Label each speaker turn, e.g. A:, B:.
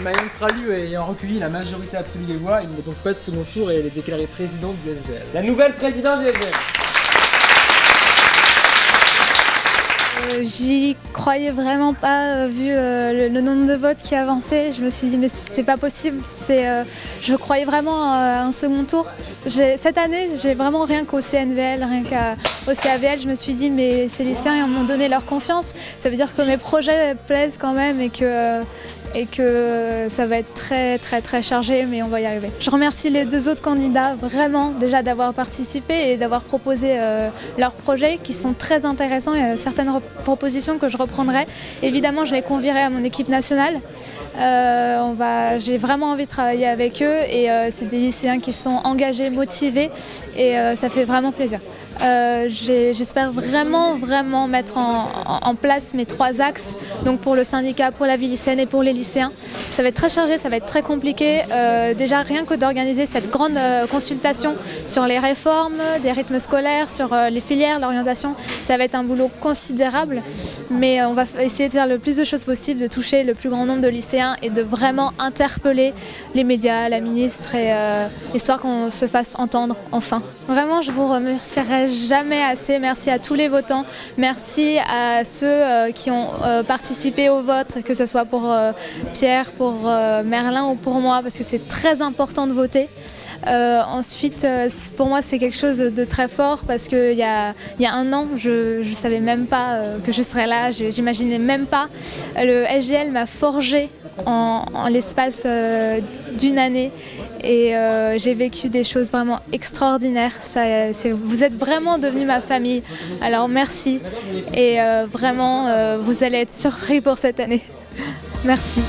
A: Marianne Pralu ayant recueilli la majorité absolue des voix, il ne donc pas de second tour et elle est déclarée présidente du SGL.
B: La nouvelle présidente du SGL.
C: J'y croyais vraiment pas, vu le nombre de votes qui avançait. Je me suis dit mais c'est pas possible. Je croyais vraiment à un second tour. Cette année, j'ai vraiment rien qu'au CNVL, rien qu'au CAVL, je me suis dit mais ces lycéens m'ont donné leur confiance. Ça veut dire que mes projets plaisent quand même et que ça va être très chargé, mais on va y arriver. Je remercie les deux autres candidats vraiment déjà d'avoir participé et d'avoir proposé leurs projets qui sont très intéressants et certaines propositions que je reprendrai. Évidemment, je les convierai à mon équipe nationale. J'ai vraiment envie de travailler avec eux et c'est des lycéens qui sont engagés, motivés et ça fait vraiment plaisir. J'espère vraiment mettre en place mes 3 axes, donc pour le syndicat, pour la vie lycéenne et pour les lycéens. Ça va être très chargé, ça va être très compliqué. Déjà rien que d'organiser cette grande consultation sur les réformes, des rythmes scolaires, sur les filières, l'orientation, ça va être un boulot considérable. Mais on va essayer de faire le plus de choses possible, de toucher le plus grand nombre de lycéens et de vraiment interpeller les médias, la ministre, et histoire qu'on se fasse entendre enfin. Vraiment, je vous remercierai jamais assez. Merci à tous les votants. Merci à ceux qui ont participé au vote, que ce soit pour Pierre, pour Merlin ou pour moi, parce que c'est très important de voter. Ensuite, pour moi, c'est quelque chose de très fort parce qu'il y a 1 an, je ne savais même pas que je serais là, j'imaginais même pas. Le SGL m'a forgé en l'espace d'1 année et j'ai vécu des choses vraiment extraordinaires. Vous êtes vraiment devenus ma famille, alors merci et vraiment, vous allez être surpris pour cette année. Merci.